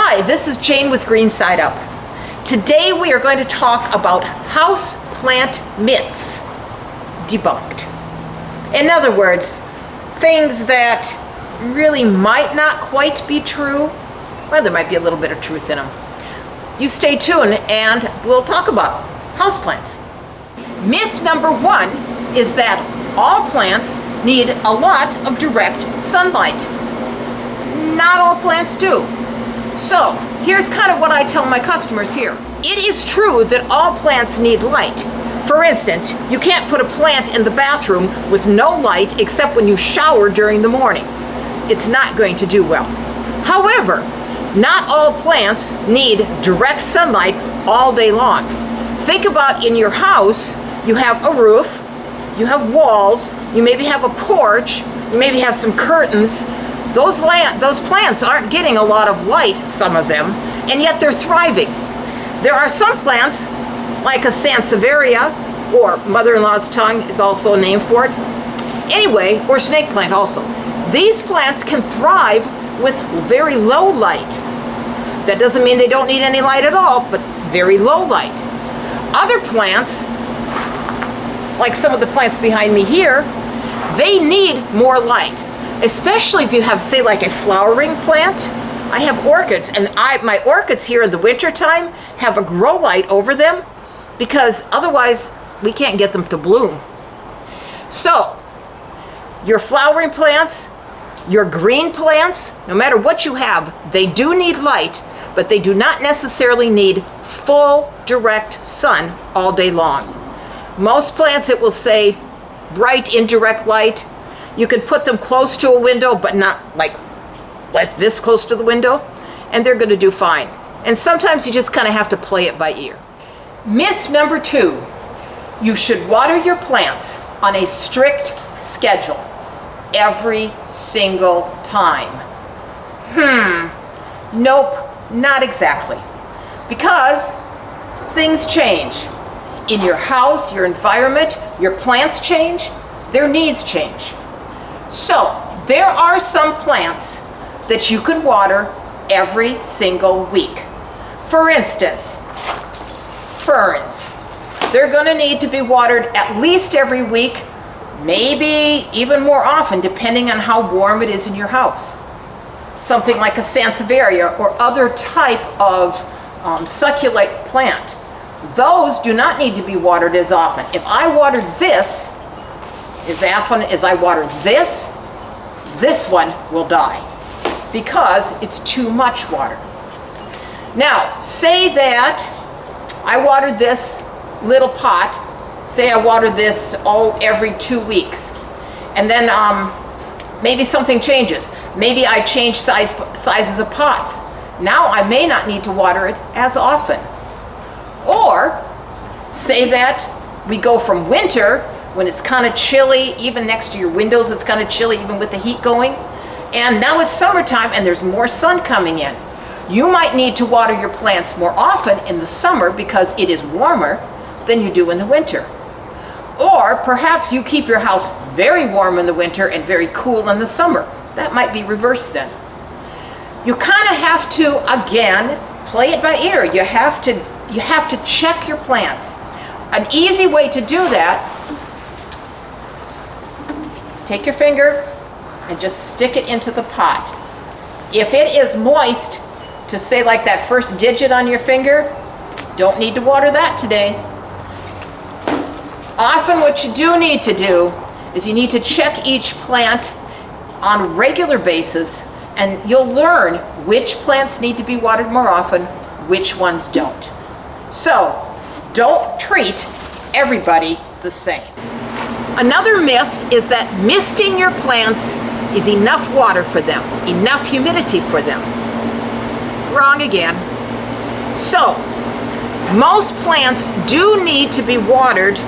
Hi, this is Jane with Green Side Up. Today we are going to talk about houseplant myths debunked. In other words, things that really might not quite be true. Well, there might be a little bit of truth in them. You stay tuned and we'll talk about houseplants. Myth number one is that all plants need a lot of direct sunlight. Not all plants do. So here's kind of what I tell my customers here. It is true that all plants need light. For instance, you can't put a plant in the bathroom with no light except when you shower during the morning. It's not going to do well. However, not all plants need direct sunlight all day long. Think about in your house, you have a roof, you have walls, you maybe have a porch, you maybe have some curtains. Those plants aren't getting a lot of light, some of them, and yet they're thriving. There are some plants, like a sansevieria, or mother-in-law's tongue is also a name for it. Anyway, or snake plant also. These plants can thrive with very low light. That doesn't mean they don't need any light at all, but very low light. Other plants, like some of the plants behind me here, they need more light. Especially if you have, say, like a flowering plant. I have orchids, and my orchids here in the wintertime have a grow light over them because otherwise we can't get them to bloom. So, your flowering plants, your green plants, no matter what you have, they do need light, but they do not necessarily need full direct sun all day long. Most plants, it will say bright indirect light. You can put them close to a window, but not like this close to the window, and they're going to do fine. And sometimes you just kind of have to play it by ear. Myth number two, you should water your plants on a strict schedule every single time. Nope, not exactly. Because things change. In your house, your environment, your plants change, their needs change. So, there are some plants that you can water every single week. For instance, ferns. They're going to need to be watered at least every week, maybe even more often, depending on how warm it is in your house. Something like a sansevieria or other type of succulent plant. Those do not need to be watered as often. If I watered this as often as I water this one will die because it's too much water. Now, say that I watered this little pot, say I watered this every 2 weeks, and then maybe something changes. Maybe I change sizes of pots. Now I may not need to water it as often. Or say that we go from winter when it's kind of chilly, even next to your windows it's kind of chilly even with the heat going, and now it's summertime and there's more sun coming in. You might need to water your plants more often in the summer because it is warmer than you do in the winter. Or perhaps you keep your house very warm in the winter and very cool in the summer. That might be reversed then. You kind of have to, again, play it by ear. You have to check your plants. An easy way to do that, take your finger and just stick it into the pot. If it is moist, to say like that first digit on your finger, don't need to water that today. Often what you do need to do is you need to check each plant on a regular basis, and you'll learn which plants need to be watered more often, which ones don't. So, don't treat everybody the same. Another myth is that misting your plants is enough water for them, enough humidity for them. Wrong again. So, most plants do need to be watered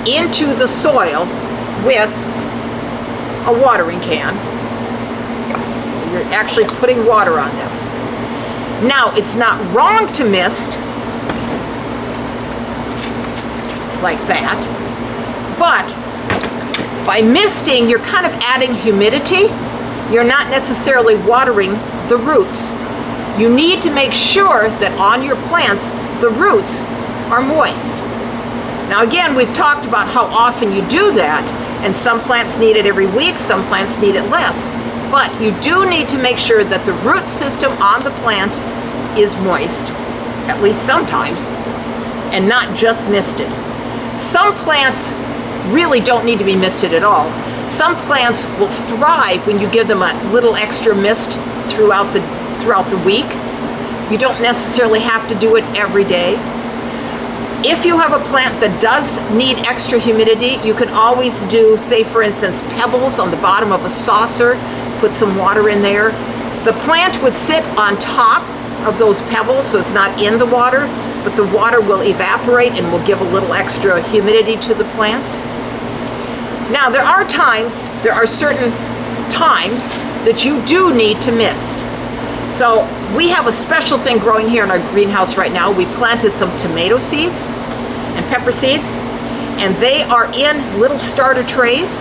into the soil with a watering can. So you're actually putting water on them. Now, it's not wrong to mist like that, but by misting, you're kind of adding humidity. You're not necessarily watering the roots. you need to make sure that on your plants, the roots are moist. Now again, we've talked about how often you do that, and some plants need it every week, some plants need it less. But you do need to make sure that the root system on the plant is moist, at least sometimes, and not just misted. Some plants really don't need to be misted at all. Some plants will thrive when you give them a little extra mist throughout the week. You don't necessarily have to do it every day. If you have a plant that does need extra humidity, you can always do, say for instance, pebbles on the bottom of a saucer, put some water in there. The plant would sit on top of those pebbles, so it's not in the water, but the water will evaporate and will give a little extra humidity to the plant. Now there are certain times that you do need to mist. So we have a special thing growing here in our greenhouse right now. We planted some tomato seeds and pepper seeds, and they are in little starter trays.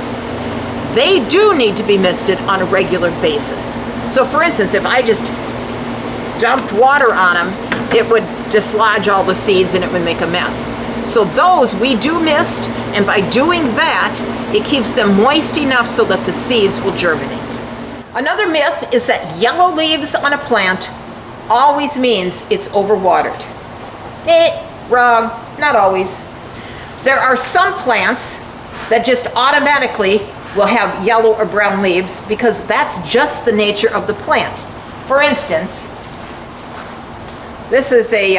They do need to be misted on a regular basis. So for instance, if I just dumped water on them, it would dislodge all the seeds and it would make a mess. So those we do mist, and by doing that, it keeps them moist enough so that the seeds will germinate. Another myth is that yellow leaves on a plant always means it's overwatered. Wrong, not always. There are some plants that just automatically will have yellow or brown leaves because that's just the nature of the plant. For instance, this is a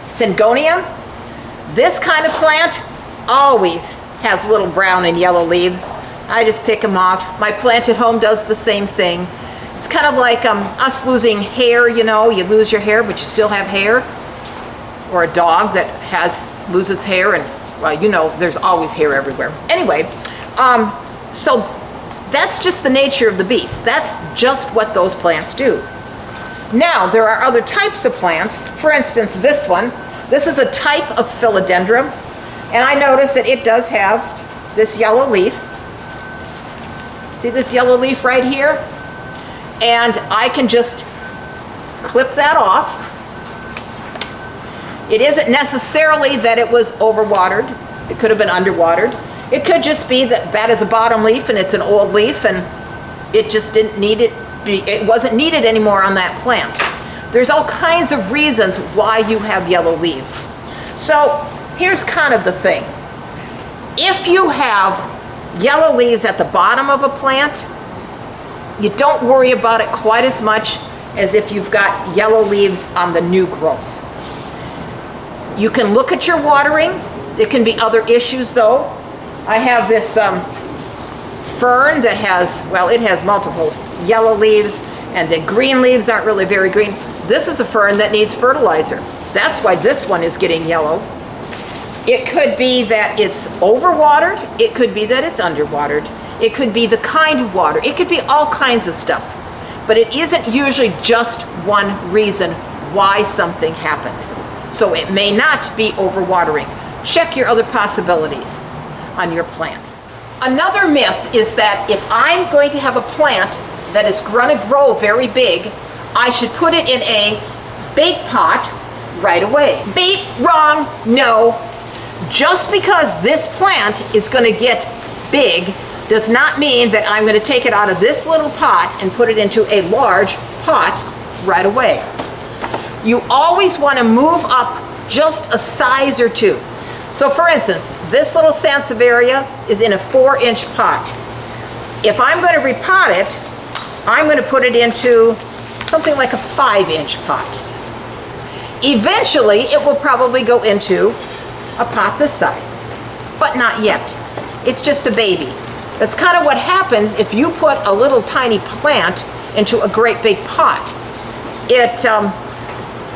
syngonium. This kind of plant always has little brown and yellow leaves. I just pick them off. My plant at home does the same thing. It's kind of like us losing hair, you know, you lose your hair but you still have hair. Or a dog that loses hair, and well, you know, there's always hair everywhere. Anyway, so that's just the nature of the beast. That's just what those plants do. Now, there are other types of plants. For instance, this one. This is a type of philodendron, and I notice that it does have this yellow leaf. See this yellow leaf right here? And I can just clip that off. It isn't necessarily that it was overwatered. It could have been underwatered. It could just be that that is a bottom leaf and it's an old leaf and it just didn't need it. It wasn't needed anymore on that plant. There's all kinds of reasons why you have yellow leaves. So here's kind of the thing. If you have yellow leaves at the bottom of a plant, you don't worry about it quite as much as if you've got yellow leaves on the new growth. You can look at your watering. There can be other issues though. I have this fern that has, well, it has multiple yellow leaves, and the green leaves aren't really very green. This is a fern that needs fertilizer. That's why this one is getting yellow. It could be that it's overwatered. It could be that it's underwatered. It could be the kind of water. It could be all kinds of stuff. But it isn't usually just one reason why something happens. So it may not be overwatering. Check your other possibilities on your plants. Another myth is that if I'm going to have a plant that is going to grow very big, I should put it in a bake pot right away. Beep, wrong, no. Just because this plant is going to get big does not mean that I'm going to take it out of this little pot and put it into a large pot right away. You always want to move up just a size or two. So for instance, this little sansevieria is in a 4-inch pot. If I'm going to repot it, I'm going to put it into something like a 5-inch pot. Eventually, it will probably go into a pot this size, but not yet. It's just a baby. That's kind of what happens if you put a little tiny plant into a great big pot.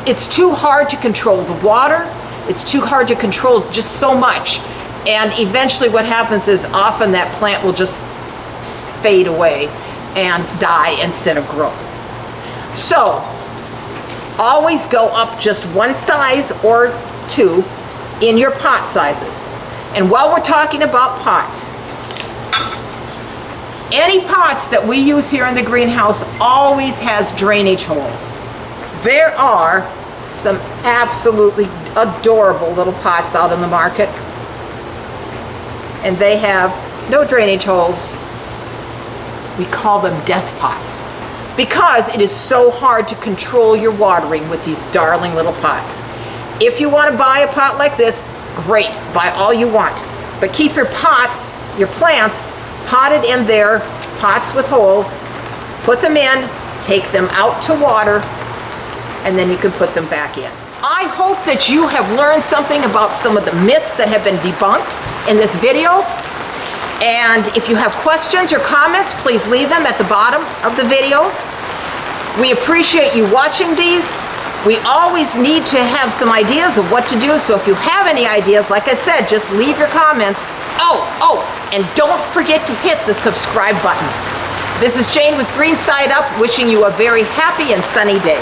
It's too hard to control the water. It's too hard to control just so much. And eventually what happens is often that plant will just fade away and die instead of grow. So always go up just one size or two in your pot sizes. And while we're talking about pots, any pots that we use here in the greenhouse always has drainage holes. There are some absolutely adorable little pots out in the market, and they have no drainage holes. We call them death pots because it is so hard to control your watering with these darling little pots. If you want to buy a pot like this, great, buy all you want. But keep your pots, your plants, potted in their pots with holes. Put them in, take them out to water, and then you can put them back in. I hope that you have learned something about some of the myths that have been debunked in this video. And if you have questions or comments, please leave them at the bottom of the video. We appreciate you watching these. We always need to have some ideas of what to do, so if you have any ideas, like I said, just leave your comments. Oh, and don't forget to hit the subscribe button. This is Jane with Green Side Up, wishing you a very happy and sunny day.